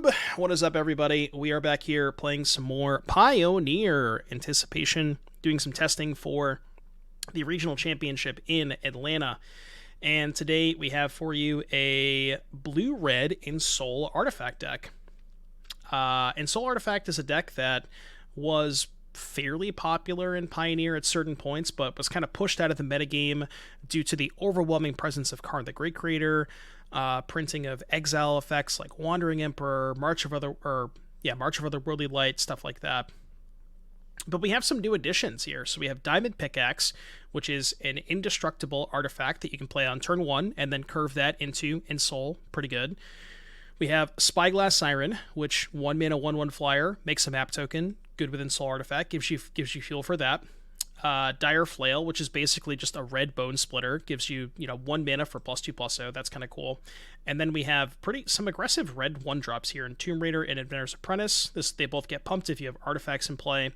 YouTube, what is up everybody? We are back here playing some more Pioneer Anticipation, doing some testing for the regional championship in Atlanta. And today we have for you a blue-red Ensoul Artifact deck. Ensoul Artifact is a deck that was fairly popular in Pioneer at certain points, but was kind of pushed out of the metagame due to the overwhelming presence of Karn the Great Creator, printing of exile effects like Wandering Emperor, March of Otherworldly Light, stuff like that. But we have some new additions here. So we have Diamond Pickaxe, which is an indestructible artifact that you can play on turn 1 and then curve that into Ensoul. Pretty good. We have Spyglass Siren, which 1 mana 1/1 flyer, makes a map token, good with Ensoul Artifact, gives you fuel for that. Dire Flail, which is basically just a red bone splitter, gives you 1 mana for +2/+0. That's kind of cool. And then we have some aggressive red 1-drops here in Tomb Raider and Inventors Apprentice. They both get pumped if you have artifacts in play.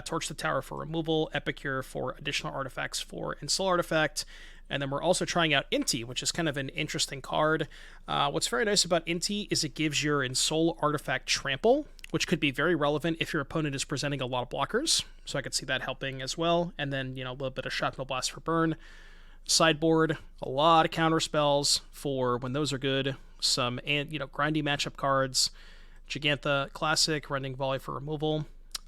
Torch the Tower for removal, Epicure for additional artifacts for Ensoul Artifact. And then we're also trying out Inti, which is kind of an interesting card. What's very nice about Inti is it gives your Ensoul Artifact trample, which could be very relevant if your opponent is presenting a lot of blockers. So I could see that helping as well. And then, a little bit of Shrapnel Blast for burn. Sideboard, a lot of counter spells for when those are good. Some, grindy matchup cards. Gigantha Classic, Rending Volley for removal.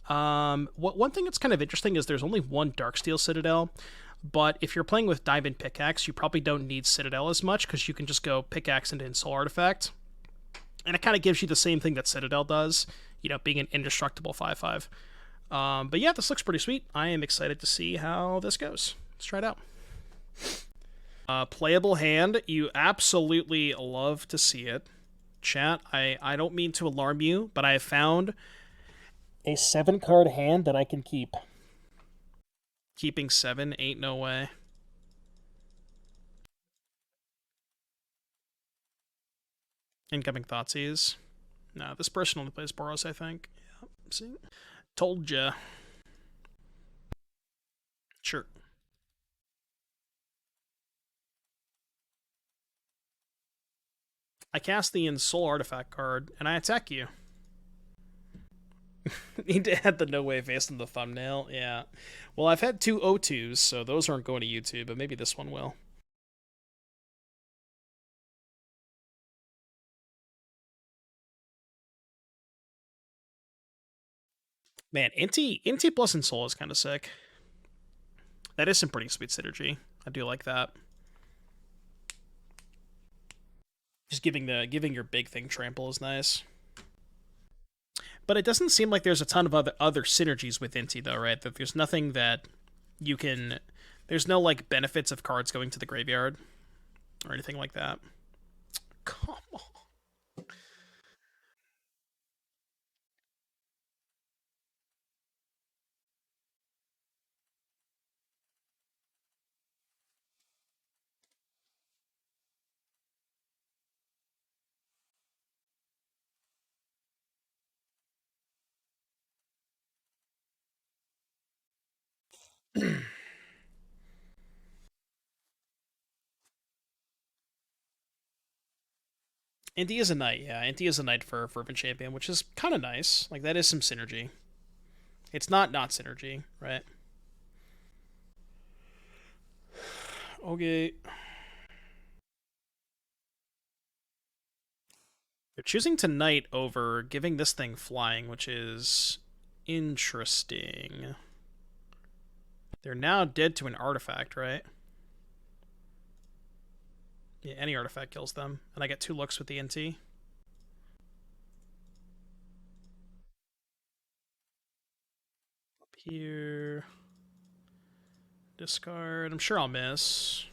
One thing that's kind of interesting is there's only one Darksteel Citadel. But if you're playing with Diamond Pickaxe, you probably don't need Citadel as much because you can just go Pickaxe into Ensoul Artifact. And it kind of gives you the same thing that Citadel does, being an indestructible 5/5. But yeah, this looks pretty sweet. I am excited to see how this goes. Let's try it out. Playable hand. You absolutely love to see it. Chat, I don't mean to alarm you, but I have found a 7-card hand that I can keep. Keeping 7 ain't no way. Incoming Thoughtseize. No, this person only plays Boros, I think. Yeah, see? Told ya. Sure. I cast the Ensoul Artifact card, and I attack you. Need to add the no way face in the thumbnail. Yeah. Well, I've had 2 O2s, so those aren't going to YouTube, but maybe this one will. Man, Inti plus Ensoul is kind of sick. That is some pretty sweet synergy. I do like that. Just giving your big thing trample is nice. But it doesn't seem like there's a ton of other synergies with Inti, though, right? That there's nothing that you can... There's no, benefits of cards going to the graveyard or anything like that. Come on. Inti is a knight, yeah. Inti is a knight for Fervent Champion, which is kind of nice. That is some synergy. It's not synergy, right? Okay. They're choosing to knight over giving this thing flying, which is interesting. They're now dead to an artifact, right? Yeah, any artifact kills them. And I get 2 looks with the Inti. Up here. Discard. I'm sure I'll miss.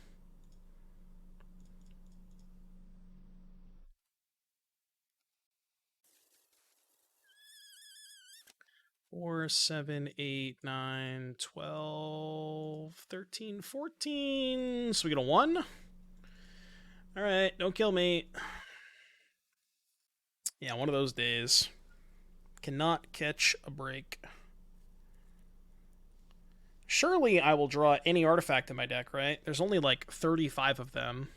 Four, 7, 8, 9, 12, 13, 14. So we get a 1. Alright, don't kill me. Yeah, one of those days. Cannot catch a break. Surely I will draw any artifact in my deck, right? There's only 35 of them.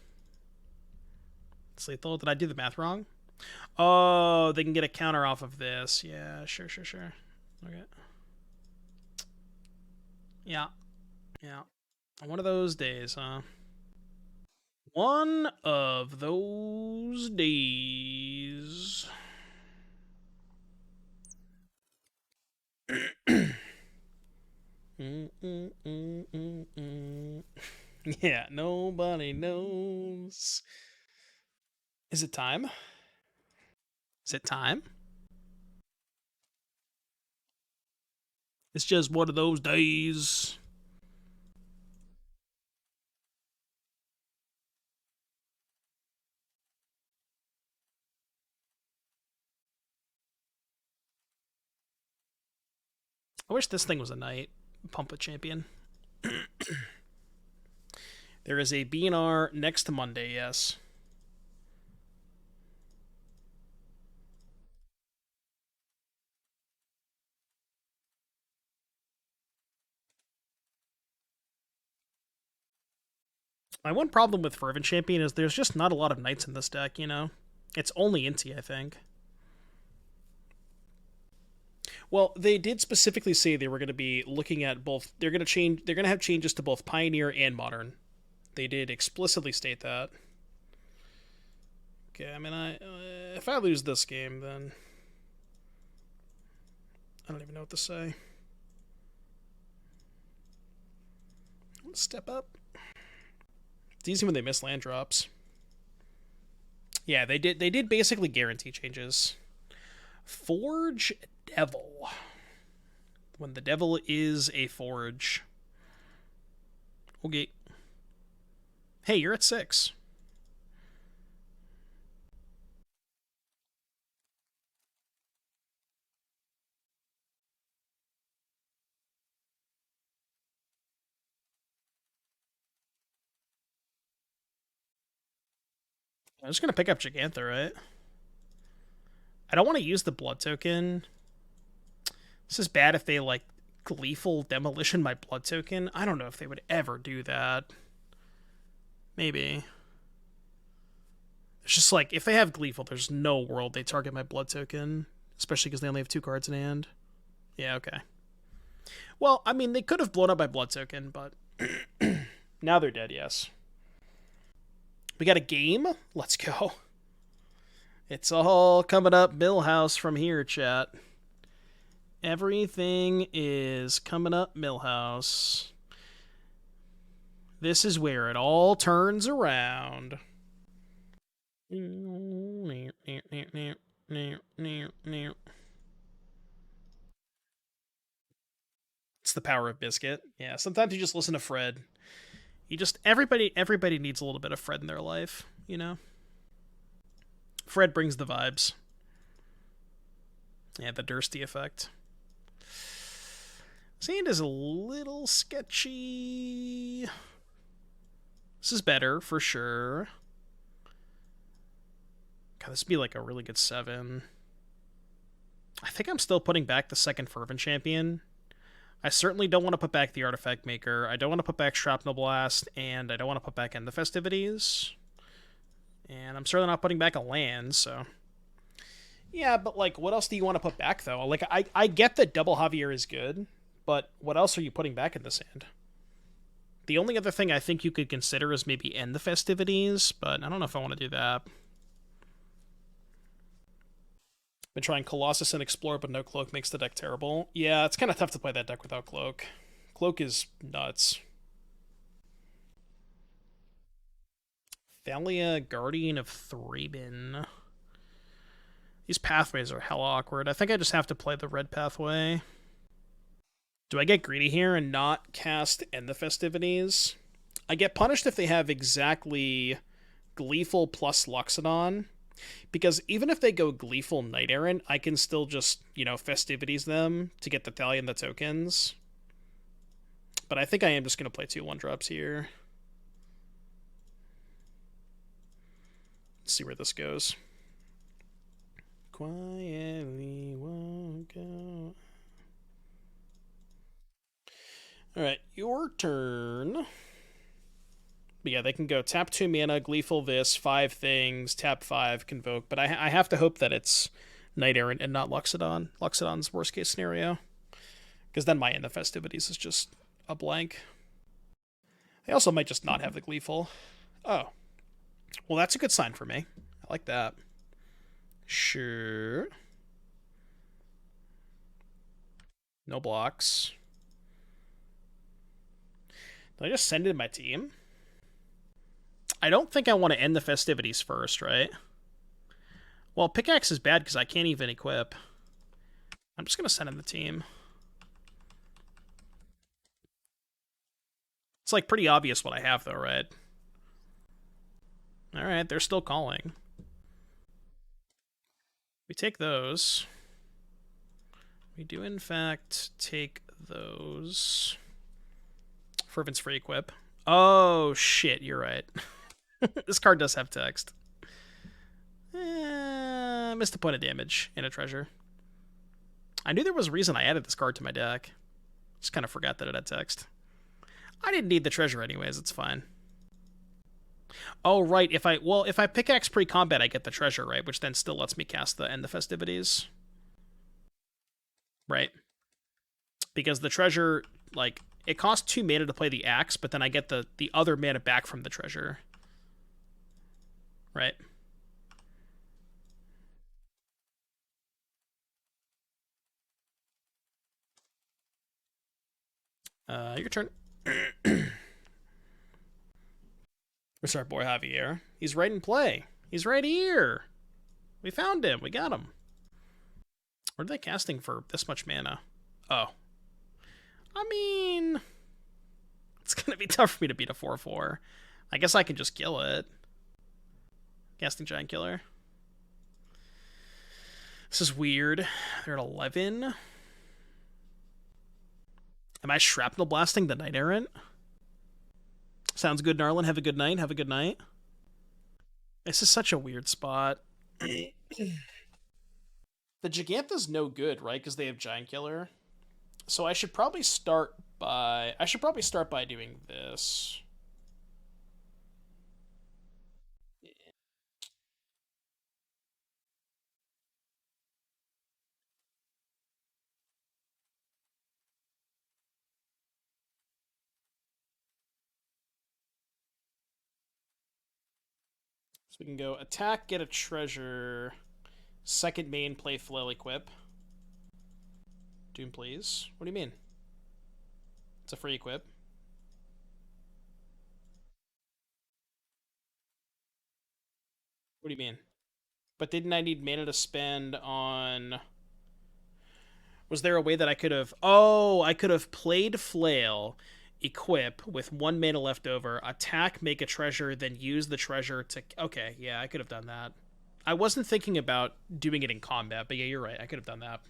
It's lethal. Did I do the math wrong? Oh, they can get a counter off of this. Yeah, sure. Okay. Yeah, yeah. One of those days, huh? One of those days. Yeah, nobody knows. Is it time? Is it time? It's just one of those days. I wish this thing was a knight. Pump a champion. There is a BNR next Monday, yes. My one problem with Fervent Champion is there's just not a lot of knights in this deck, you know? It's only Inti, I think. Well, they did specifically say they were going to be looking at both. They're going to change. They're going to have changes to both Pioneer and Modern. They did explicitly state that. Okay, I mean, if I lose this game, then I don't even know what to say. Step up. It's easy when they miss land drops. Yeah, they did. They did basically guarantee changes. Forge Devil. When the devil is a forge. Okay. Hey, you're at 6. I'm just gonna pick up Gigantha, right? I don't want to use the blood token. This is bad if they, like, gleeful demolition my blood token. I don't know if they would ever do that. Maybe. It's just like, if they have gleeful, there's no world they target my blood token. Especially because they only have 2 cards in hand. Yeah, okay. Well, I mean, they could have blown up my blood token, but now they're dead, yes. We got a game? Let's go. It's all coming up Millhouse from here, chat. Everything is coming up Millhouse. This is where it all turns around. It's the power of Biscuit. Yeah, sometimes you just listen to Fred. You just everybody needs a little bit of Fred in their life, you know? Fred brings the vibes. Yeah, the Dursty effect. Sand is a little sketchy. This is better, for sure. God, this would be like a really good 7. I think I'm still putting back the second Fervent Champion. I certainly don't want to put back the Artifact Maker. I don't want to put back Shrapnel Blast, and I don't want to put back End the Festivities. And I'm certainly not putting back a land, so... Yeah, but, like, what else do you want to put back, though? Like, I get that Double Javier is good, but what else are you putting back in this hand? The only other thing I think you could consider is maybe End the Festivities, but I don't know if I want to do that. Been trying Colossus and Explore, but no Cloak makes the deck terrible. Yeah, it's kind of tough to play that deck without Cloak. Cloak is nuts. Thalia, Guardian of Thraben. These pathways are hella awkward. I think I just have to play the red pathway. Do I get greedy here and not cast End the Festivities? I get punished if they have exactly Gleeful plus Luxodon. Because even if they go Gleeful Knight Errant, I can still just, Festivities them to get the Thalia and the tokens. But I think I am just going to play 2 1-drops here. Let's see where this goes. Quietly walk out. Alright, your turn. But yeah, they can go tap 2 mana, Gleeful this, 5 things, tap 5, Convoke. But I have to hope that it's Knight Errant and not Luxodon. Luxodon's worst case scenario. Because then my End the Festivities is just a blank. They also might just not have the Gleeful. Oh. Well, that's a good sign for me. I like that. Sure. No blocks. Did I just send in my team? I don't think I want to end the festivities first, right? Well, pickaxe is bad because I can't even equip. I'm just going to send in the team. It's like pretty obvious what I have though, right? Alright, they're still calling. We take those. We do in fact take those. Fervent's free equip. Oh shit, you're right. This card does have text. Missed a point of damage and a treasure. I knew there was a reason I added this card to my deck. Just kind of forgot that it had text. I didn't need the treasure anyways, it's fine. Oh, right, if I pickaxe pre-combat, I get the treasure, right? Which then still lets me cast the End the Festivities. Right. Because the treasure, like, it costs 2 mana to play the axe, but then I get the other mana back from the treasure. Right. Your turn. Where's our boy Javier? He's right in play. He's right here. We found him. We got him. What are they casting for this much mana? Oh. I mean, it's going to be tough for me to beat a 4/4. I guess I can just kill it. Casting Giant Killer. This is weird. They're at 11. Am I Shrapnel Blasting the Knight Errant? Sounds good, Narlin. Have a good night. Have a good night. This is such a weird spot. The Gigantha's no good, right? Because they have Giant Killer. So I should probably start by doing this. So we can go attack, get a treasure, second main, play Flail equip. Doom, please. What do you mean? It's a free equip. What do you mean? But didn't I need mana to spend on... Was there a way that I could have... Oh, I could have played Flail, equip with 1 mana left over, attack, make a treasure, then use the treasure to... Okay, yeah, I could have done that. I wasn't thinking about doing it in combat, but yeah, you're right. I could have done that.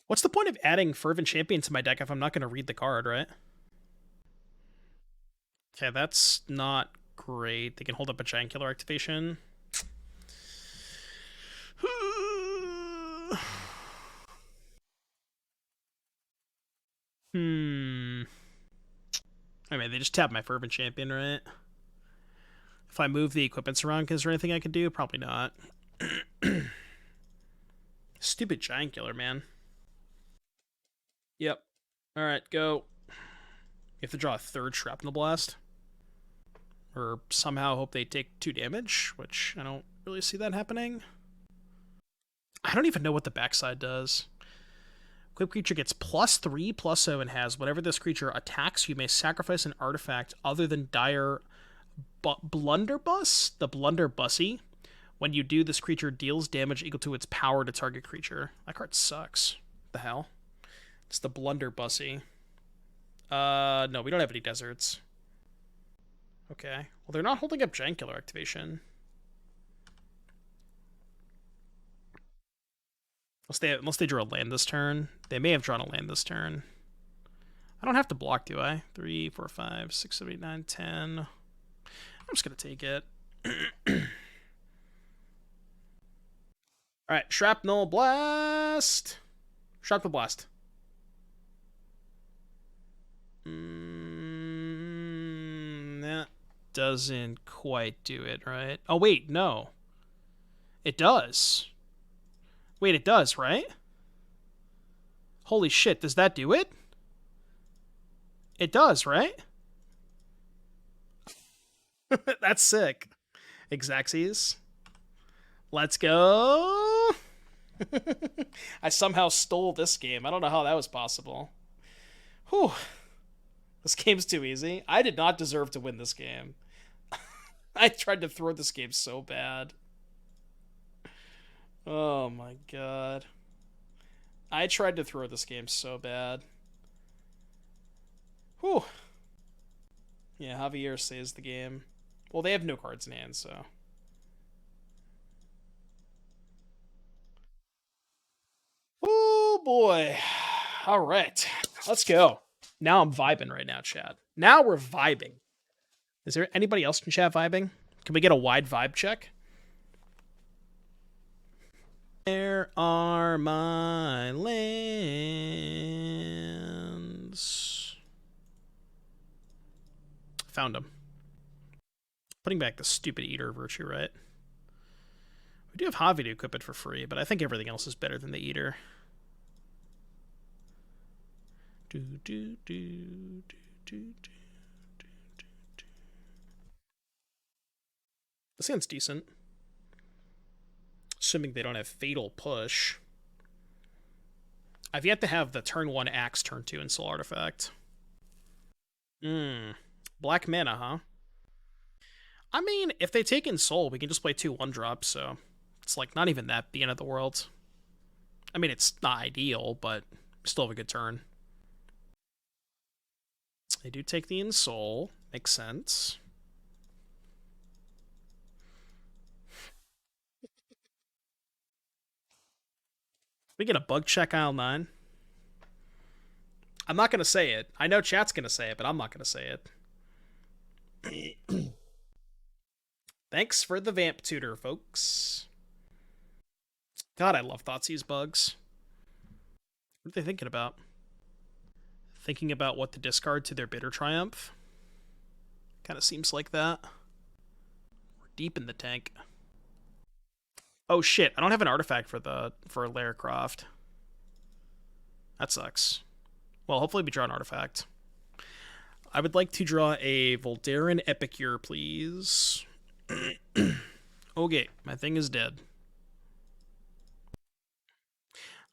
What's the point of adding Fervent Champion to my deck if I'm not going to read the card, right? Okay, that's not great. They can hold up a Giant Killer activation. I mean, they just tap my Fervent Champion, right? If I move the equipments around, is there anything I could do? Probably not. Stupid Giant Killer, man. Yep. Alright, go. You have to draw a 3rd Shrapnel Blast. Or somehow hope they take 2 damage, which I don't really see that happening. I don't even know what the backside does. Equipped creature gets +3/+0 and has whatever this creature attacks, you may sacrifice an artifact other than dire Blunderbuss? The Blunderbussy. When you do, this creature deals damage equal to its power to target creature. That card sucks. What the hell? It's the Blunderbussy. No, we don't have any deserts. Okay. Well, they're not holding up Giant Killer activation. Unless they draw a land this turn. They may have drawn a land this turn. I don't have to block, do I? 3, 4, 5, 6, 7, 8, 9, 10. I'm just going to take it. Alright, Shrapnel Blast. Shrapnel Blast. That doesn't quite do it, right? Oh, wait, no. It does. Wait, it does, right? Holy shit, does that do it? It does, right? That's sick. Exacxies. Let's go. I somehow stole this game. I don't know how that was possible. Whew. This game's too easy. I did not deserve to win this game. I tried to throw this game so bad. Oh my god. I tried to throw this game so bad. Whew. Yeah, Javier saves the game. Well, they have no cards in hand, so. Oh boy. All right. Let's go. Now I'm vibing right now, chat. Now we're vibing. Is there anybody else in chat vibing? Can we get a wide vibe check? Where are my lands? Found them. Putting back the stupid Eater of Virtue, right? We do have Javi to equip it for free, but I think everything else is better than the Eater. This hand's decent. Assuming they don't have Fatal Push. I've yet to have the turn 1 Axe, turn 2 Ensoul Artifact. Black mana, huh? I mean, if they take Ensoul, we can just play 2 1-drops, so it's like not even that the end of the world. I mean, it's not ideal, but still have a good turn. They do take the Ensoul. Makes sense. We get a bug check aisle 9. I'm not going to say it. I know chat's going to say it, but I'm not going to say it. Thanks for the Vamp Tutor, folks. God, I love Thoughtseize bugs. What are they thinking about? Thinking about what to discard to their Bitter Triumph? Kind of seems like that. We're deep in the tank. Oh shit, I don't have an artifact for Lara Croft. That sucks. Well, hopefully we draw an artifact. I would like to draw a Voldaren Epicure, please. Okay, my thing is dead.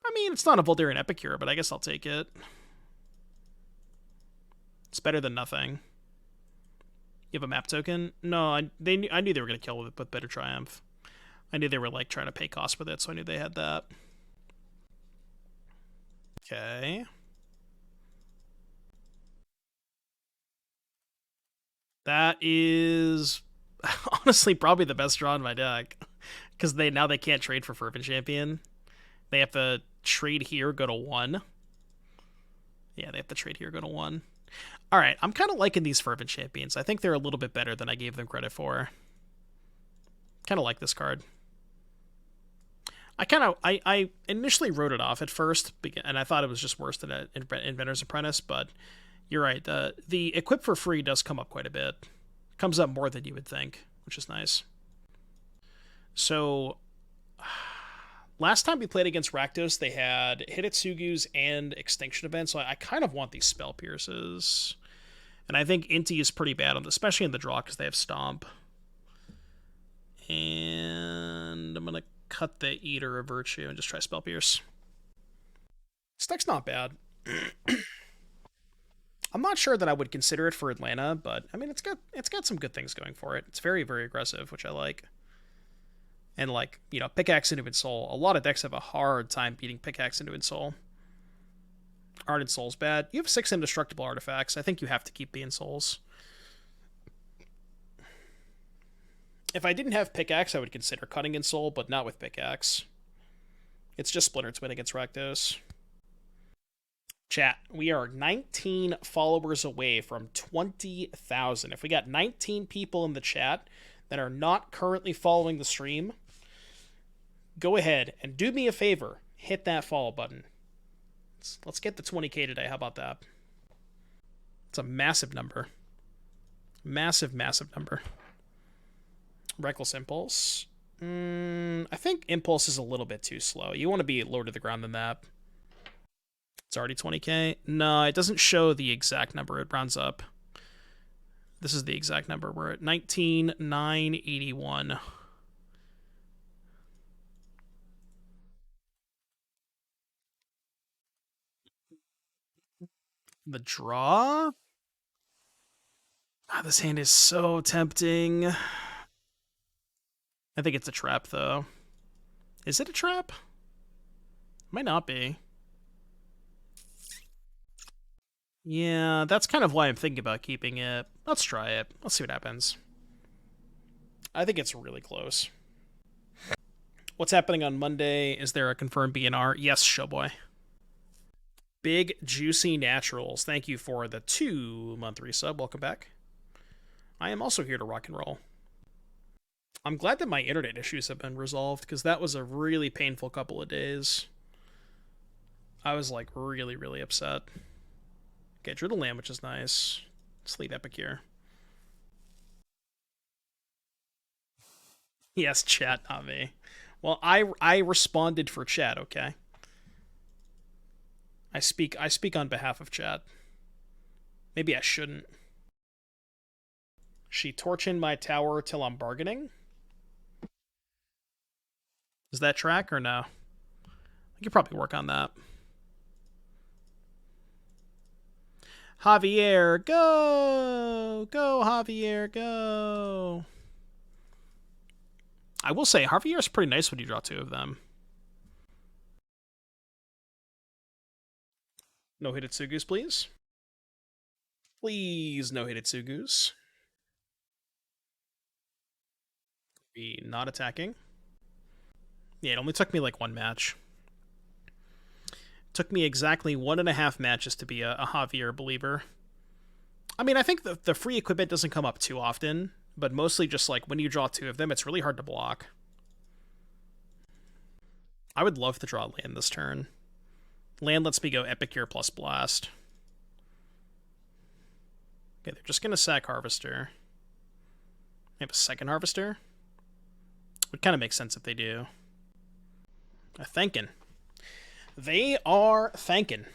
I mean, it's not a Voldaren Epicure, but I guess I'll take it. It's better than nothing. You have a map token? No, I knew they were going to kill it with Bitter Triumph. I knew they were like trying to pay cost with it, so I knew they had that. Okay. That is honestly probably the best draw in my deck. Because now they can't trade for Fervent Champion. They have to trade here, go to 1. Yeah, they have to trade here, go to 1. Alright, I'm kind of liking these Fervent Champions. I think they're a little bit better than I gave them credit for. Kind of like this card. I initially wrote it off at first, and I thought it was just worse than an Inventor's Apprentice, but you're right. The equip for free does come up quite a bit. It comes up more than you would think, which is nice. So, last time we played against Rakdos, they had Hitotsugus and Extinction Event, so I kind of want these Spell Pierces. And I think Inti is pretty bad, especially in the draw, because they have Stomp. And I'm going to cut the Eater of Virtue and just try Spell Pierce. This deck's not bad. I'm not sure that I would consider it for Atlanta, but I mean it's got some good things going for it. It's very, very aggressive, which I like. And like, you know, Pickaxe into Ensoul. A lot of decks have a hard time beating Pickaxe into Ensoul. Ardent Soul's bad. You have 6 indestructible artifacts. I think you have to keep the Ensouls. If I didn't have Pickaxe, I would consider cutting Ensoul, but not with Pickaxe. It's just Splinter Twin against Rakdos. Chat, we are 19 followers away from 20,000. If we got 19 people in the chat that are not currently following the stream, go ahead and do me a favor. Hit that follow button. Let's get the 20K today. How about that? It's a massive number. Massive, massive number. Reckless Impulse. I think Impulse is a little bit too slow. You want to be lower to the ground than that. It's already 20k. No, it doesn't show the exact number. It rounds up. This is the exact number. We're at 19,981. The draw? Ah, this hand is so tempting. I think it's a trap, though. Is it a trap? Might not be. Yeah, that's kind of why I'm thinking about keeping it. Let's try it. Let's see what happens. I think it's really close. What's happening on Monday? Is there a confirmed BNR? Yes, Showboy. Big Juicy Naturals. Thank you for the 2-month resub. Welcome back. I am also here to rock and roll. I'm glad that my internet issues have been resolved, because that was a really painful couple of days. I was, like, really, really upset. Okay, drew the land, which is nice. Sleep Epicure. Yes, chat, not me. Well, I responded for chat, okay? I speak on behalf of chat. Maybe I shouldn't. She torching my tower till I'm bargaining? Is that track or no? I could probably work on that. Javier, go! Go, Javier, go! I will say, Javier's pretty nice when you draw 2 of them. No Hitotsugus, please. Please, no Hitotsugus. Be not attacking. Yeah, it only took me like 1 match. Took me exactly 1.5 matches to be a Javier believer. I mean, I think the free equipment doesn't come up too often, but mostly just like when you draw 2 of them, it's really hard to block. I would love to draw land this turn. Land lets me go Epicure plus Blast. Okay, they're just going to sack Harvester. They have a second Harvester? Would kind of make sense if they do. They're thanking. They are thanking.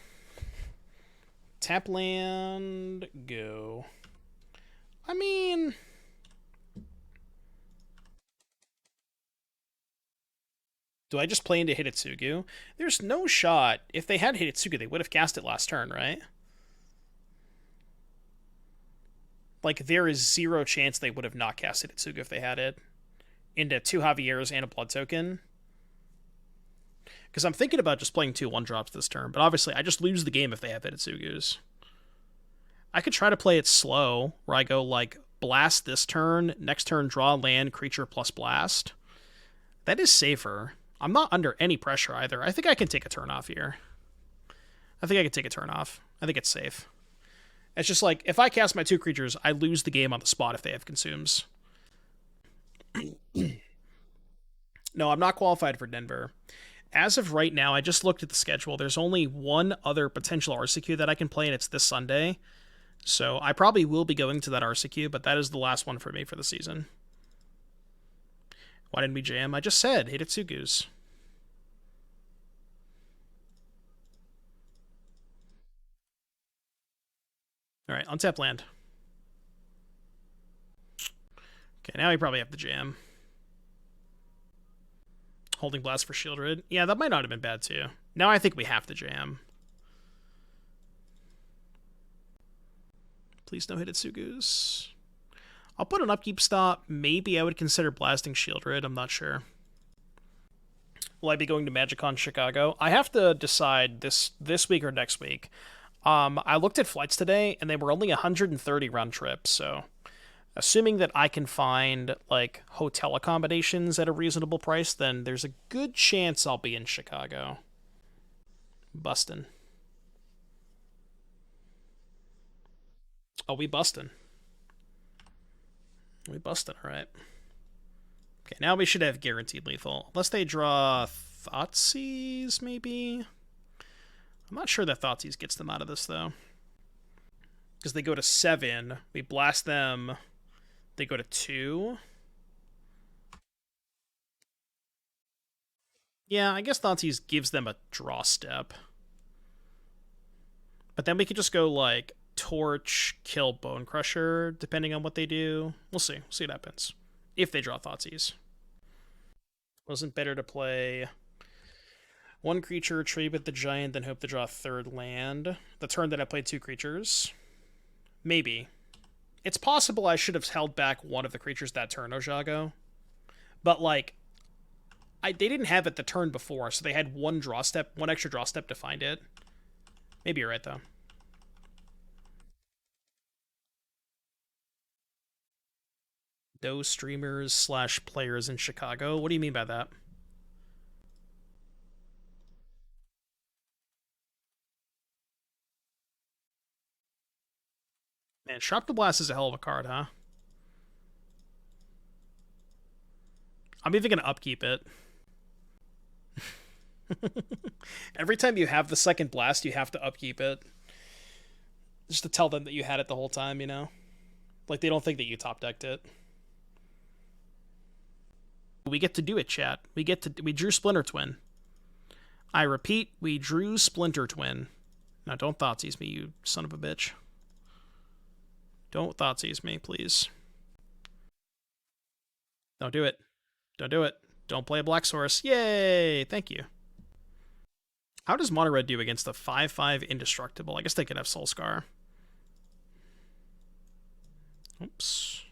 Tap land, go. I mean... do I just play into Hitotsugu? There's no shot. If they had Hitotsugu, they would have cast it last turn, right? Like, there is 0 chance they would have not cast Hitotsugu if they had it. Into 2 Javieres and a Blood Token. Because I'm thinking about just playing 2 1-drops this turn, but obviously I just lose the game if they have Hitotsugus. I could try to play it slow, where I go, like, Blast this turn, next turn draw land, creature plus Blast. That is safer. I'm not under any pressure either. I think I can take a turn off here. I think it's safe. It's just like, if I cast my 2 creatures, I lose the game on the spot if they have consumes. No, I'm not qualified for Denver. As of right now, I just looked at the schedule. There's only 1 other potential RCQ that I can play, and it's this Sunday. So I probably will be going to that RCQ, but that is the last one for me for the season. Why didn't we jam? I just said Hitotsugus. Alright, untap land. Okay, now we probably have to jam. Holding Blast for Shieldred. Yeah, that might not have been bad too. Now I think we have to jam. Please no Hitotsugus. I'll put an upkeep stop. Maybe I would consider blasting Shieldred. I'm not sure. Will I be going to MagicCon Chicago? I have to decide this week or next week. I looked at flights today, and they were only 130 round trips, so... assuming that I can find, like, hotel accommodations at a reasonable price, then there's a good chance I'll be in Chicago. Bustin'. Oh, we bustin'. We bustin', alright. Okay, now we should have guaranteed lethal. Unless they draw Thoughtseize, maybe? I'm not sure that Thoughtseize gets them out of this, though. Because they go to 7, we blast them... They go to 2. Yeah, I guess Thoughtseize gives them a draw step. But then we could just go, like, Torch, kill Bone Crusher, depending on what they do. We'll see. We'll see what happens. If they draw Thoughtseize. Wasn't better to play 1 creature, trade with the giant, then hope to draw a 3rd land. The turn that I played 2 creatures. Maybe. It's possible I should have held back one of the creatures that turn, Ojago. But, like, they didn't have it the turn before, so they had one extra draw step to find it. Maybe you're right, though. Those streamers / players in Chicago? What do you mean by that? Man, Shrapnel Blast is a hell of a card, huh? I'm even going to upkeep it. Every time you have the second blast, you have to upkeep it. Just to tell them that you had it the whole time, you know? Like, they don't think that you top decked it. We get to do it, chat. We drew Splinter Twin. I repeat, we drew Splinter Twin. Now, don't Thoughtseize me, you son of a bitch. Don't Thoughtseize me, please. Don't do it. Don't do it. Don't play a black source. Yay! Thank you. How does Mono Red do against the 5/5 Indestructible? I guess they could have Soul Scar. Oops.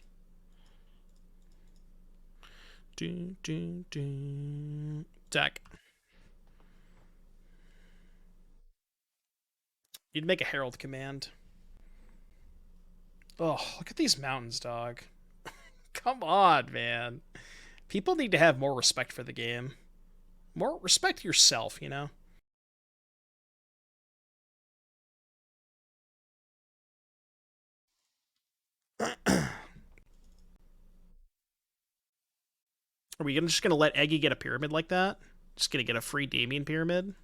Deck. You'd make a Herald command. Oh, look at these mountains, dog. Come on, man. People need to have more respect for the game. More respect yourself, you know? Are we just gonna let Eggy get a pyramid like that? Just gonna get a free Damien pyramid?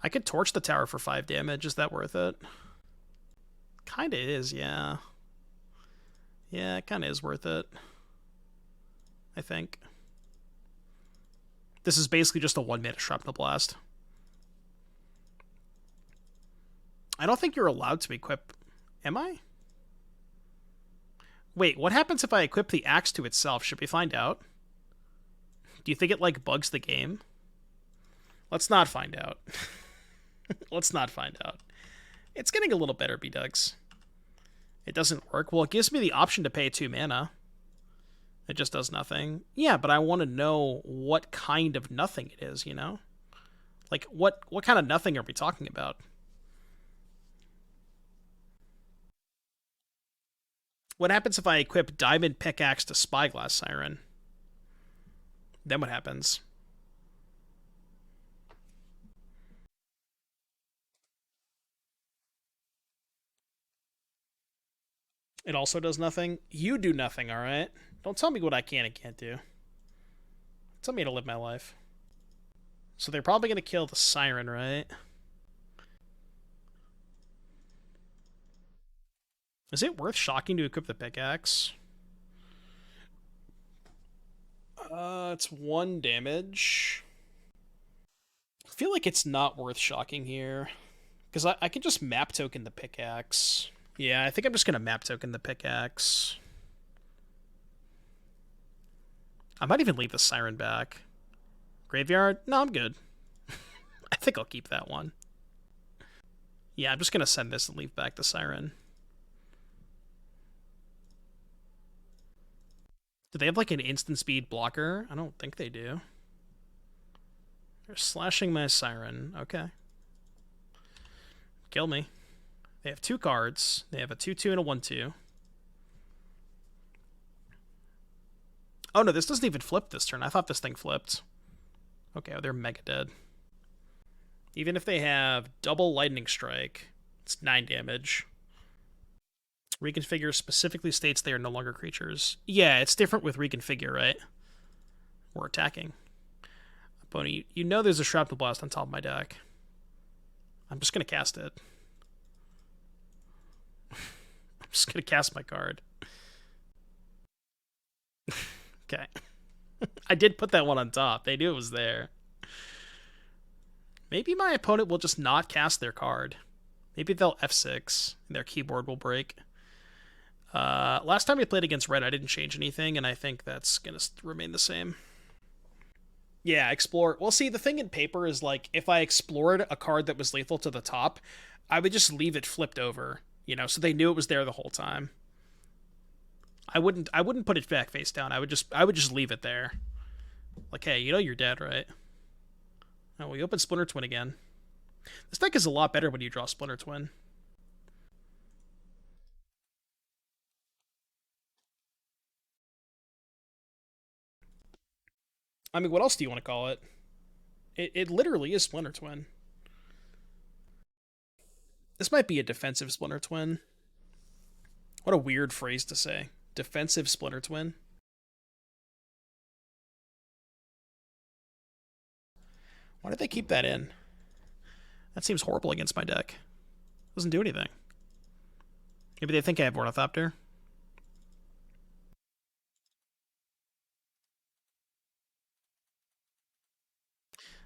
I could torch the tower for 5 damage. Is that worth it? Kinda is, yeah. Yeah, it kinda is worth it. I think. This is basically just a 1-mana Shrapnel Blast. I don't think you're allowed to equip... Am I? Wait, what happens if I equip the axe to itself? Should we find out? Do you think it, like, bugs the game? Let's not find out. Let's not find out. It's getting a little better, B-Dugs. It doesn't work. Well, it gives me the option to pay 2 mana. It just does nothing. Yeah, but I want to know what kind of nothing it is, you know? Like, what kind of nothing are we talking about? What happens if I equip Diamond Pickaxe to Spyglass Siren? Then what happens? It also does nothing? You do nothing, alright? Don't tell me what I can and can't do. Tell me how to live my life. So they're probably going to kill the Siren, right? Is it worth shocking to equip the pickaxe? It's 1 damage. I feel like it's not worth shocking here. Because I can just map token the pickaxe. Yeah, I think I'm just going to map token the pickaxe. I might even leave the Siren back. Graveyard? No, I'm good. I think I'll keep that one. Yeah, I'm just going to send this and leave back the Siren. Do they have like an instant speed blocker? I don't think they do. They're slashing my Siren. Okay. Kill me. They have 2 cards. They have a 2/2 and a 1/2. Oh no, this doesn't even flip this turn. I thought this thing flipped. Okay, they're mega dead. Even if they have double Lightning Strike, it's 9 damage. Reconfigure specifically states they are no longer creatures. Yeah, it's different with Reconfigure, right? We're attacking. Boney, you know there's a Shrapnel Blast on top of my deck. I'm just going to cast it. I'm just going to cast my card. Okay. I did put that one on top. They knew it was there. Maybe my opponent will just not cast their card. Maybe they'll F6 and their keyboard will break. Last time we played against red, I didn't change anything, and I think that's going to remain the same. Yeah, explore. Well, see, the thing in paper is, like, if I explored a card that was lethal to the top, I would just leave it flipped over, you know, so they knew it was there the whole time. I wouldn't put it back face down. I would just leave it there. Like, hey, you know you're dead, right? Oh, we open Splinter Twin again. This deck is a lot better when you draw Splinter Twin. I mean, what else do you want to call it? It literally is Splinter Twin. This might be a defensive Splinter Twin. What a weird phrase to say. Defensive Splinter Twin. Why did they keep that in? That seems horrible against my deck. Doesn't do anything. Maybe they think I have Ornithopter.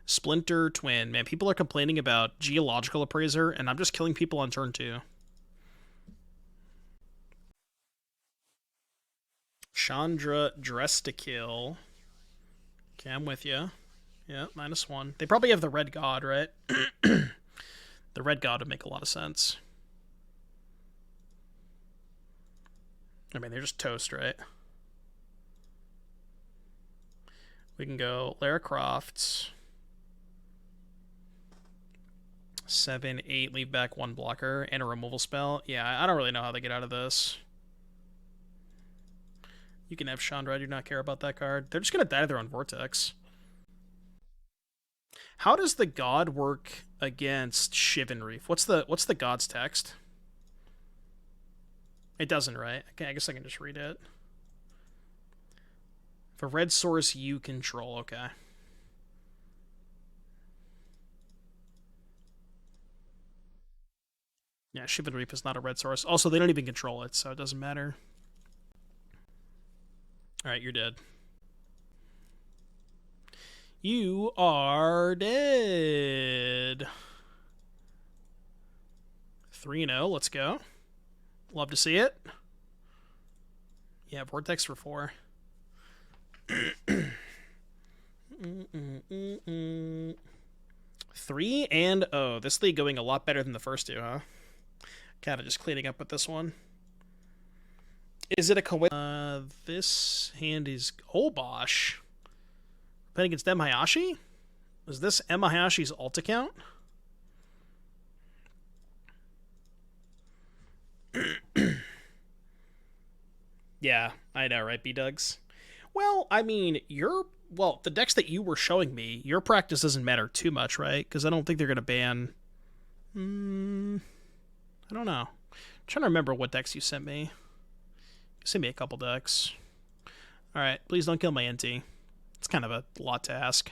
Splinter Twin. Man, people are complaining about Geological Appraiser, and I'm just killing people on turn 2. Chandra Dress to Kill. Okay, I'm with you. Yeah, -1. They probably have the Red God, right? The Red God would make a lot of sense. I mean, they're just toast, right? We can go Lara Croft. 7, 8, leave back 1 blocker, and a removal spell. Yeah, I don't really know how they get out of this. You can have Chandra, I do not care about that card. They're just going to die to their own Vortex. How does the God work against Shivan Reef? What's the God's text? It doesn't, right? Okay, I guess I can just read it. For red source you control, okay. Yeah, Shivan Reef is not a red source. Also, they don't even control it, so it doesn't matter. Alright, you're dead. You are dead. 3-0, let's go. Love to see it. Yeah, Vortex for 4. 3-0. This league going a lot better than the first 2, huh? Kind of just cleaning up with this one. Is it a coincidence? This hand is Obosh. Playing against Emma Hayashi? Is this Emma Hayashi's alt account? Yeah, I know, right, B-Dugs? Well, I mean, the decks that you were showing me, your practice doesn't matter too much, right? Because I don't think they're going to ban... I don't know. I'm trying to remember what decks you sent me. You sent me a couple decks. Alright, please don't kill my Inti. It's kind of a lot to ask.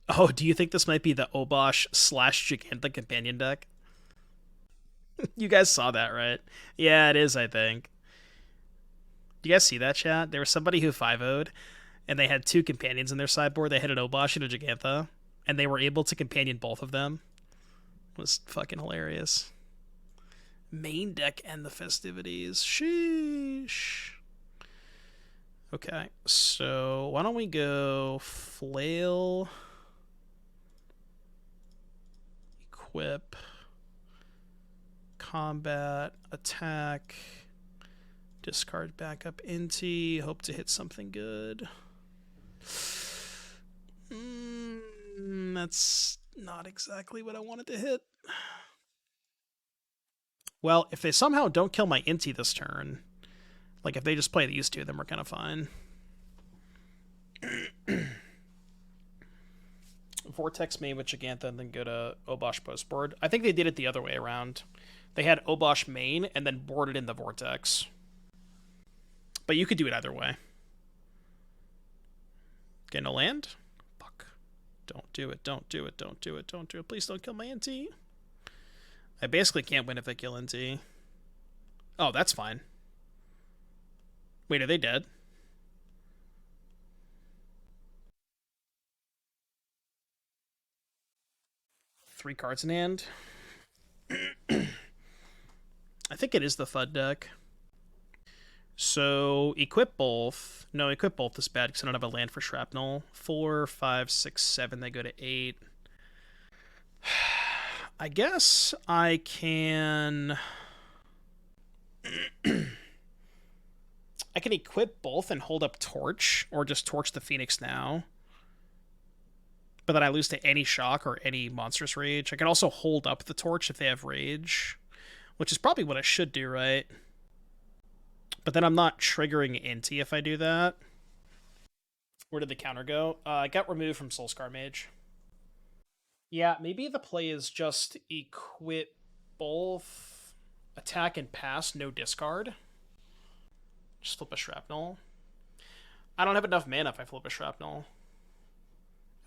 Oh, do you think this might be the Obosh / Giganta companion deck? You guys saw that, right? Yeah, it is, I think. Do you guys see that, chat? There was somebody who 5-0'd, and they had 2 companions in their sideboard. They had an Obosh and a Gigantha, and they were able to companion both of them. It was fucking hilarious. Main deck End the Festivities. Sheesh. Okay, so why don't we go Flail, Equip, Combat, Attack, discard backup Inti, hope to hit something good. That's not exactly what I wanted to hit. Well, if they somehow don't kill my Inti this turn, like if they just play these 2, then we're kind of fine. Vortex main with Gigantha and then go to Obosh postboard. I think they did it the other way around. They had Obosh main and then boarded in the Vortex. But you could do it either way. Getting a land? Fuck. Don't do it, don't do it, don't do it, don't do it. Please don't kill my Inti. I basically can't win if they kill Inti. Oh, that's fine. Wait, are they dead? 3 cards in hand. I think it is the FUD deck. So equip both. No, equip both is bad because I don't have a land for Shrapnel. 4, 5, 6, 7. They go to 8. I guess I can... I can equip both and hold up Torch, or just Torch the Phoenix now. But then I lose to any Shock or any Monstrous Rage. I can also hold up the Torch if they have Rage, which is probably what I should do, right? But then I'm not triggering Inti if I do that. Where did the counter go? I got removed from Soulscar Mage. Yeah, maybe the play is just equip both attack and pass, no discard. Just flip a Shrapnel. I don't have enough mana if I flip a Shrapnel.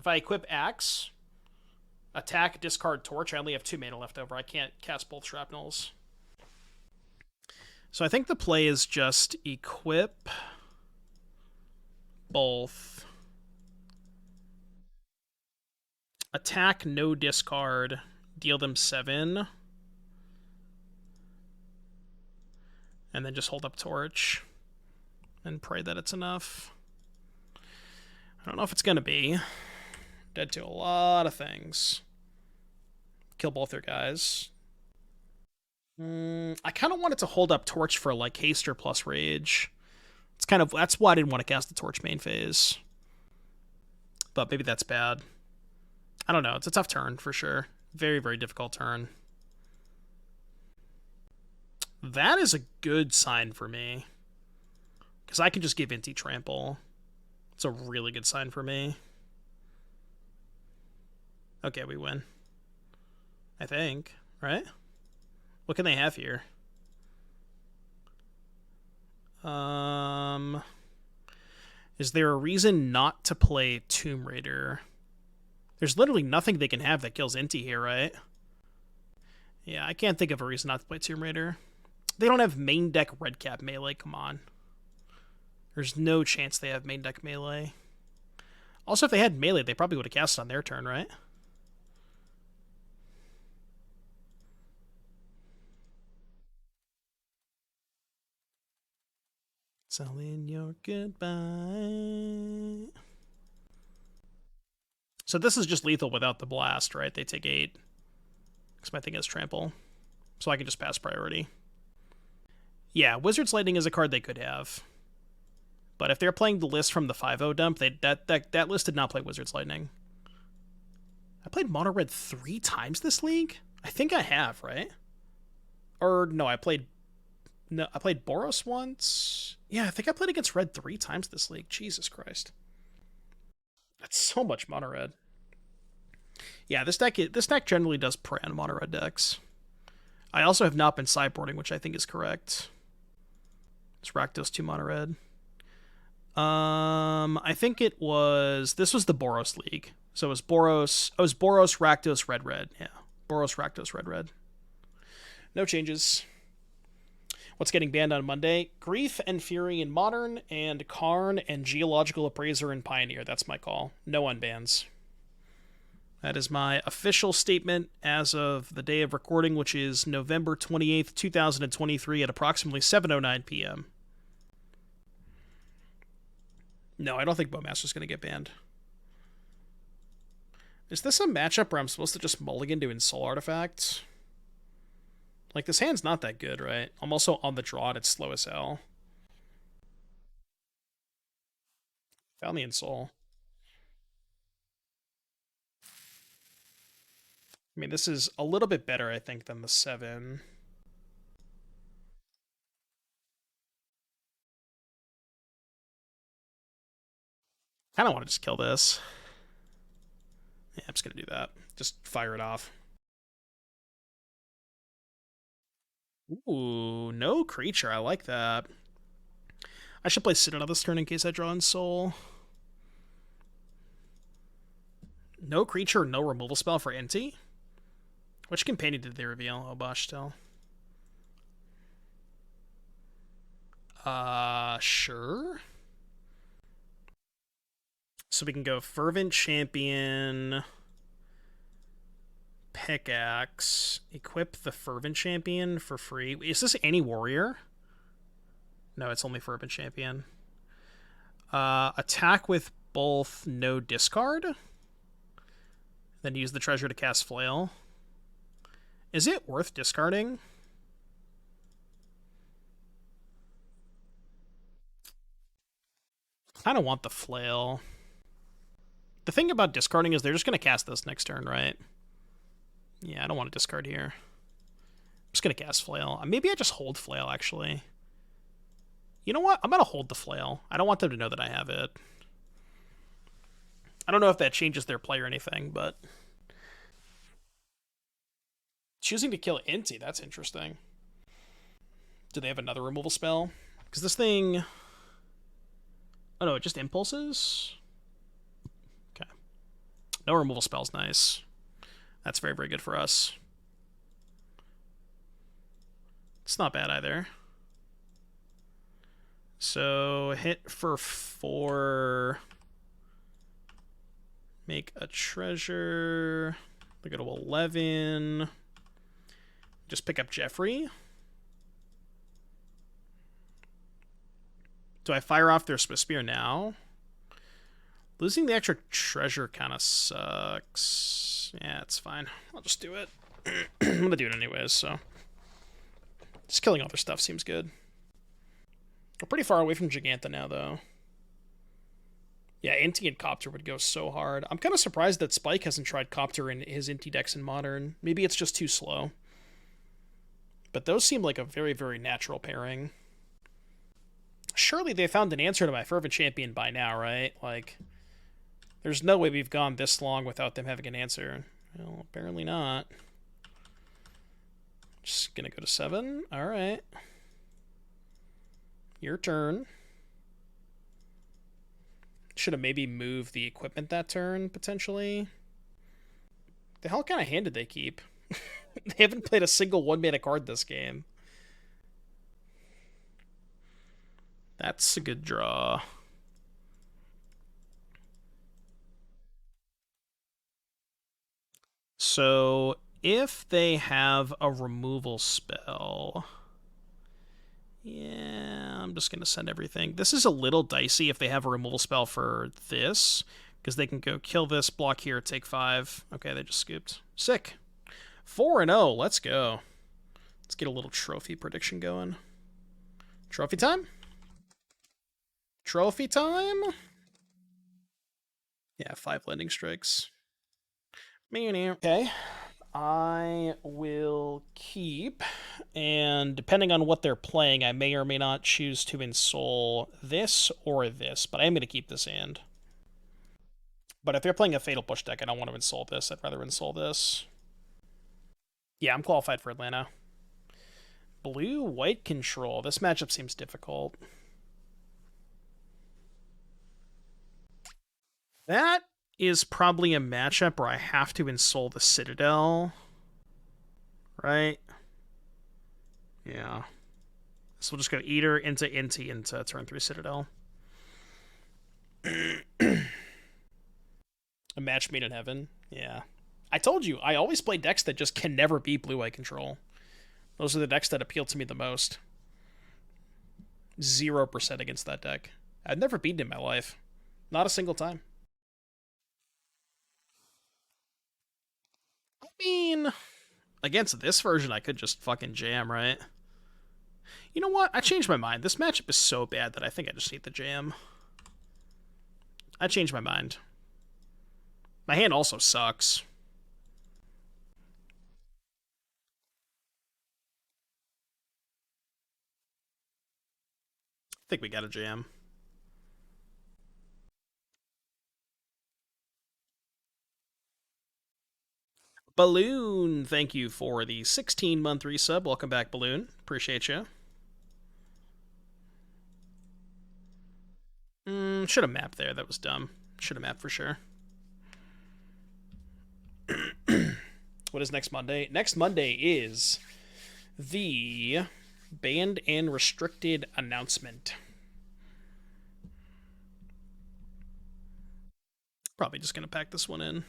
If I equip Axe, attack, discard, Torch, I only have 2 mana left over. I can't cast both Shrapnels. So I think the play is just equip both. Attack, no discard, deal them 7. And then just hold up Torch. And pray that it's enough. I don't know if it's going to be. Dead to a lot of things. Kill both their guys. I kind of wanted to hold up Torch for like Haster plus Rage. It's kind of, that's why I didn't want to cast the Torch main phase. But maybe that's bad. I don't know. It's a tough turn for sure. Very, very difficult turn. That is a good sign for me. Because I can just give Inti Trample. It's a really good sign for me. Okay, we win. I think, right? What can they have here? Is there a reason not to play Tomb Raider? There's literally nothing they can have that kills Inti here, right? Yeah, I can't think of a reason not to play Tomb Raider. They don't have main deck red cap melee, come on. There's no chance they have main deck melee. Also, if they had melee, they probably would have cast it on their turn, right? Selling your goodbye. So this is just lethal without the blast, right? They take 8. Because my thing is trample. So I can just pass priority. Yeah, Wizard's Lightning is a card they could have. But if they're playing the list from the 5-0 dump, that list did not play Wizard's Lightning. I played Mono Red 3 times this league? I think I have, right? Or no, I played Boros once. Yeah, I think I played against Red 3 times this league. Jesus Christ. That's so much Mono Red. Yeah, this deck generally does prey on Mono Red decks. I also have not been sideboarding, which I think is correct. It's Rakdos 2 Mono Red. I think this was the Boros League. So it was Boros, Rakdos, Red. Yeah. Boros, Rakdos, Red. No changes. What's getting banned on Monday? Grief and Fury in Modern, and Karn and Geological Appraiser in Pioneer. That's my call. No unbans. That is my official statement as of the day of recording, which is November 28th, 2023 at approximately 7:09 p.m. No, I don't think Bowmaster's going to get banned. Is this a matchup where I'm supposed to just mulligan to Ensoul Artifact? Like, this hand's not that good, right? I'm also on the draw and it's slow as hell. Found the Ensoul. I mean, this is a little bit better, I think, than the 7. I don't want to just kill this. Yeah, I'm just going to do that. Just fire it off. Ooh, no creature. I like that. I should play Citadel this turn in case I draw Ensoul. No creature, no removal spell for Inti? Which companion did they reveal? Oh, Bosh still. Sure. So we can go Fervent Champion, pickaxe. Equip the Fervent Champion for free. Is this any warrior? No, it's only Fervent Champion. Attack with both no discard. Then use the treasure to cast Flail. Is it worth discarding? I don't want the Flail. The thing about discarding is they're just going to cast this next turn, right? Yeah, I don't want to discard here. I'm just going to cast Flail. Maybe I just hold Flail, actually. You know what? I'm going to hold the Flail. I don't want them to know that I have it. I don't know if that changes their play or anything, but... Choosing to kill Inti, that's interesting. Do they have another removal spell? Because this thing... Oh no, it just impulses? Okay. No removal spell's nice. That's very, very good for us. It's not bad either. So, hit for 4. Make a treasure. We go to 11. Just pick up Jeffrey. Do I fire off their spear now? Losing the extra treasure kind of sucks. Yeah, it's fine. I'll just do it. I'm going to do it anyways, so. Just killing all their stuff seems good. We're pretty far away from Giganta now, though. Yeah, Inti and Copter would go so hard. I'm kind of surprised that Spike hasn't tried Copter in his Inti decks in Modern. Maybe it's just too slow. But those seem like a very, very natural pairing. Surely they found an answer to my Fervent Champion by now, right? Like, there's no way we've gone this long without them having an answer. Well, apparently not. Just gonna go to 7. Alright. Your turn. Should have maybe moved the equipment that turn, potentially. The hell kind of hand did they keep? They haven't played a single 1-mana card this game. That's a good draw. So, if they have a removal spell... Yeah, I'm just going to send everything. This is a little dicey if they have a removal spell for this, because they can go kill this, block here, take 5. Okay, they just scooped. Sick. 4-0, let's go. Let's get a little trophy prediction going. Trophy time? Trophy time? Yeah, 5 landing strikes. Okay. I will keep, and depending on what they're playing, I may or may not choose to Ensoul this or this, but I am going to keep this hand. But if they're playing a Fatal Push deck, I don't want to Ensoul this. I'd rather Ensoul this. Yeah, I'm qualified for Atlanta. Blue-white control. This matchup seems difficult. That is probably a matchup where I have to Ensoul the Citadel. Right? Yeah. So we'll just go Eater into Inti into turn 3 Citadel. A match made in heaven? Yeah. I told you, I always play decks that just can never beat blue-white control. Those are the decks that appeal to me the most. 0% against that deck. I've never beaten it in my life. Not a single time. I mean, against this version, I could just fucking jam, right? You know what? I changed my mind. This matchup is so bad that I think I just need the jam. I changed my mind. My hand also sucks. I think we got a jam. Balloon, thank you for the 16-month resub. Welcome back, Balloon. Appreciate you. Should have mapped there. That was dumb. Should have mapped for sure. What is next Monday? Next Monday is the Banned and Restricted announcement. Probably just going to pack this one in.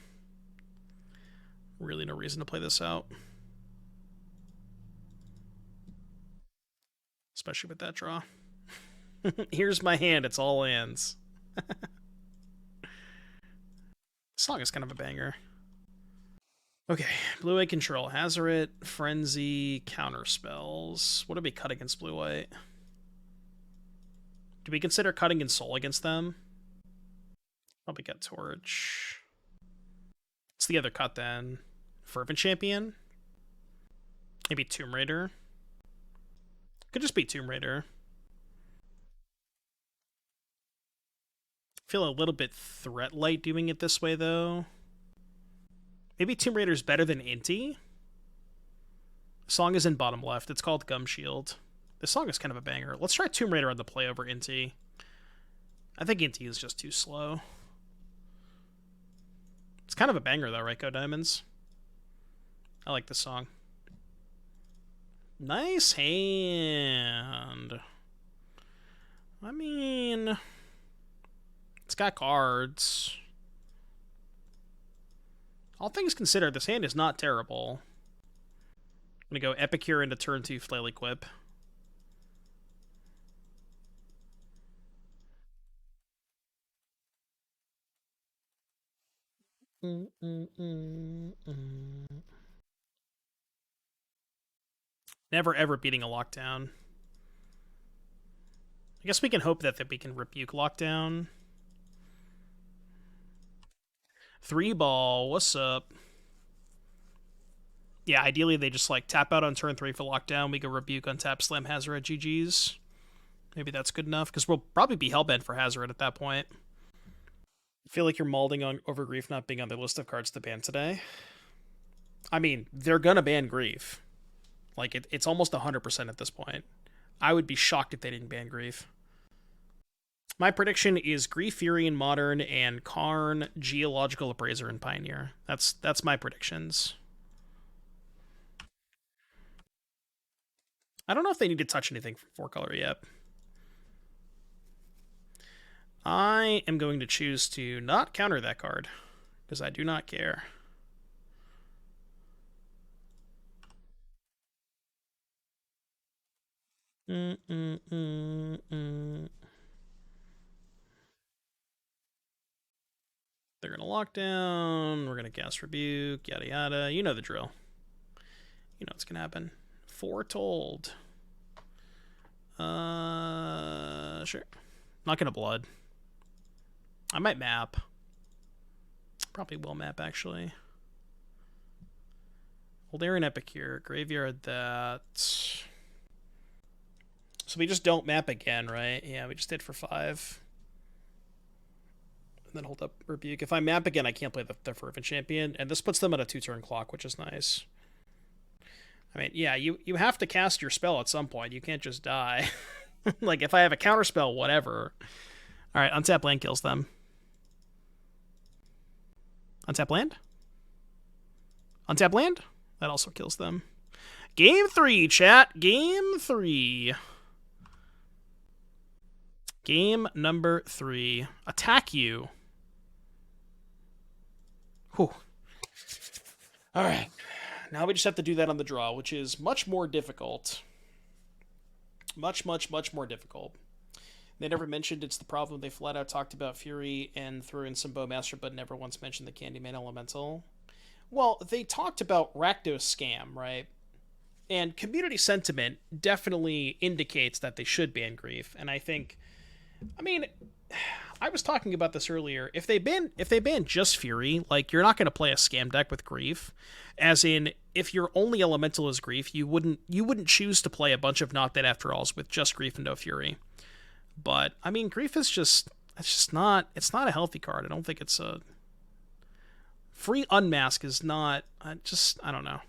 Really no reason to play this out. Especially with that draw. Here's my hand, it's all lands. This song is kind of a banger. Okay, blue-white control. Hazoret, Frenzy, counterspells. What do we cut against blue-white? Do we consider cutting Ensoul against them? Probably got Torch. What's the other cut then? Fervent Champion? Maybe Tomb Raider? Could just be Tomb Raider. I feel a little bit threat light doing it this way though. Maybe Tomb Raider's better than Inti? The song is in bottom left. It's called Gum Shield. This song is kind of a banger. Let's try Tomb Raider on the play over Inti. I think Inti is just too slow. It's kind of a banger though, right, Go Diamonds? I like this song. Nice hand. I mean, it's got cards. All things considered, this hand is not terrible. I'm going to go Epicure into turn 2 Flail Equip. Never ever beating a lockdown. I guess we can hope that we can rebuke lockdown. 3-ball, what's up? Yeah, ideally they just like tap out on turn 3 for lockdown. We go rebuke, untap, slam Hazoret, GG's. Maybe that's good enough, because we'll probably be hellbent for Hazoret at that point. I feel like you're malding on over Grief not being on the list of cards to ban today. I mean, they're gonna ban Grief. Like, it's almost 100% at this point. I would be shocked if they didn't ban Grief. My prediction is Grief, Fury in Modern, and Karn, Geological Appraiser, and Pioneer. That's my predictions. I don't know if they need to touch anything from 4-color yet. I am going to choose to not counter that card, because I do not care. They're going to lock down. We're going to cast Rebuke, yada yada. You know the drill. You know what's going to happen. Foretold. Sure. Not going to blood. I might map. Probably will map, actually. Voldaren Epicure. Graveyard that. So we just don't map again, right? Yeah, we just did for 5. Then hold up Rebuke. If I map again, I can't play the Fervent Champion, and this puts them at a 2-turn clock, which is nice. I mean, yeah, you have to cast your spell at some point. You can't just die. Like, if I have a counter spell, whatever. Alright, untap land kills them. Untap land? Untap land? That also kills them. Game 3, chat. Game 3. Game number 3. Attack you. Whew. Alright. Now we just have to do that on the draw, which is much more difficult. Much, much, much more difficult. They never mentioned it's the problem. They flat out talked about Fury and threw in some Bowmaster, but never once mentioned the Candyman Elemental. Well, they talked about Rakdos Scam, right? And community sentiment definitely indicates that they should ban Grief. And I think, I mean, I was talking about this earlier. If they ban just Fury, like, you're not going to play a scam deck with Grief. As in, if your only elemental is Grief, you wouldn't choose to play a bunch of Not Dead After Alls with just Grief and no Fury. But I mean, Grief is it's not a healthy card. I don't think it's a free unmask is not. I don't know.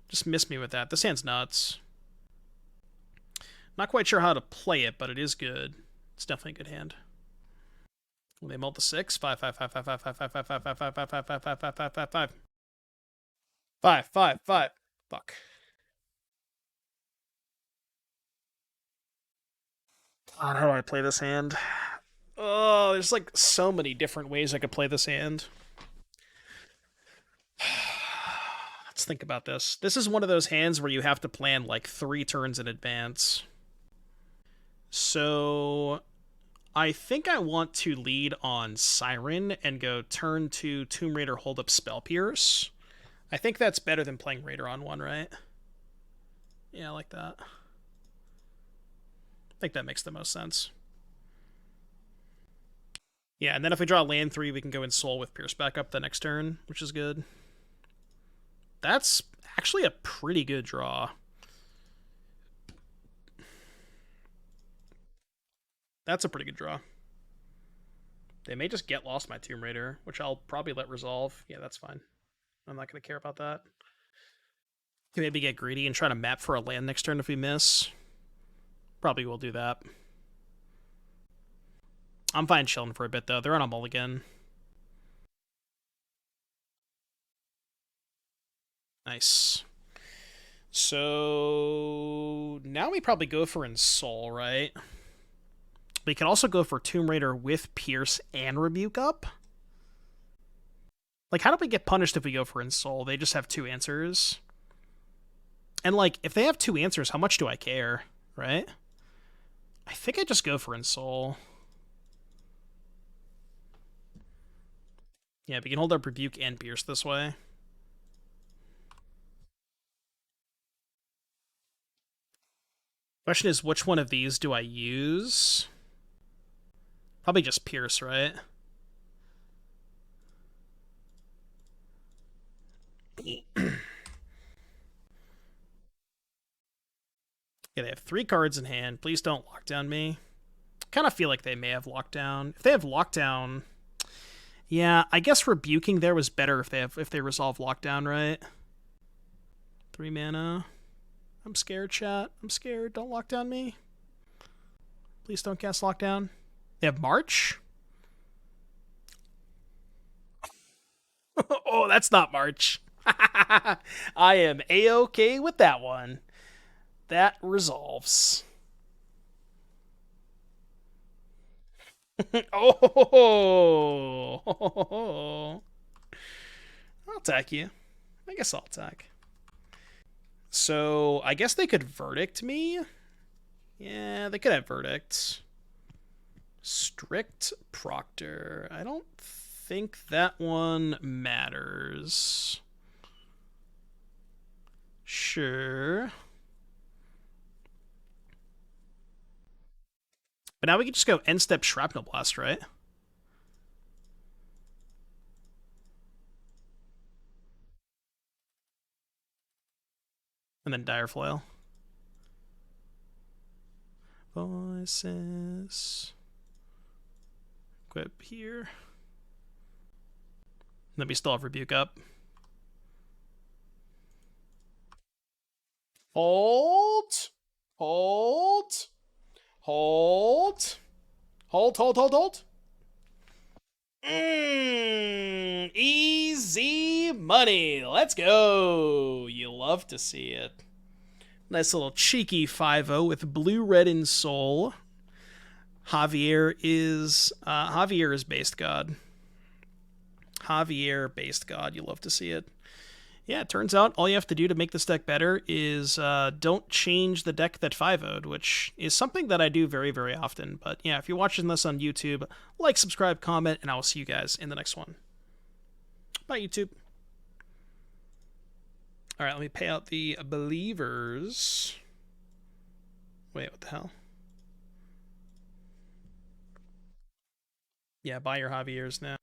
Just miss me with that. This hand's nuts. Not quite sure how to play it, but it is good. It's definitely a good hand. They mult the 6. 5, 5, 5, 5, 5, 5, 5, 5, 5, 5, 5, 5, 5, 5, 5, 5, 5, 5, 5, 5. 5, 5, 5. Fuck. God, how do I play this hand? Oh, there's like so many different ways I could play this hand. Let's think about this. This is one of those hands where you have to plan like 3 turns in advance. So I think I want to lead on Siren and go turn 2 Tomb Raider hold up Spell Pierce. I think that's better than playing Raider on 1, right? Yeah, I like that. I think that makes the most sense. Yeah, and then if we draw land 3, we can go Ensoul with Pierce back up the next turn, which is good. That's actually a pretty good draw. That's a pretty good draw. They may just get lost my Tomb Raider, which I'll probably let resolve. Yeah, that's fine. I'm not going to care about that. Can maybe get greedy and try to map for a land next turn if we miss. Probably will do that. I'm fine chilling for a bit, though. They're on a mulligan. Nice. So now we probably go for Ensoul, right? We can also go for Tomb Raider with Pierce and Rebuke up. Like, how do we get punished if we go for Ensoul? They just have 2 answers. And, like, if they have 2 answers, how much do I care, right? I think I just go for Ensoul. Yeah, we can hold up Rebuke and Pierce this way. Question is, which one of these do I use? Probably just Pierce, right? Yeah, they have 3 cards in hand. Please don't lock down me. Kind of feel like they may have lockdown. If they have lockdown, yeah, I guess rebuking there was better if they resolve lockdown, right? 3 mana. I'm scared, chat. I'm scared. Don't lock down me. Please don't cast lockdown. They have March. Oh, that's not March. I am A-okay with that one. That resolves. Oh, I'll attack you. I guess I'll attack. So I guess they could verdict me. Yeah, they could have verdicts. Strict Proctor. I don't think that one matters. Sure. But now we can just go end step Shrapnel Blast, right? And then Dire Flail. Voices. Equip here. And then we still have Rebuke up. Hold. Hold. Hold. Hold, hold, hold, hold. Easy money. Let's go. You love to see it. Nice little cheeky 5-0 with blue, red, and soul. Javier is based god. Javier based god. You love to see it. Yeah, it turns out all you have to do to make this deck better is don't change the deck that 5-0'd, which is something that I do very, very often. But yeah, if you're watching this on YouTube, like, subscribe, comment, and I will see you guys in the next one. Bye, YouTube. All right, let me pay out the believers. Wait, what the hell? Yeah, buy your Javier's now.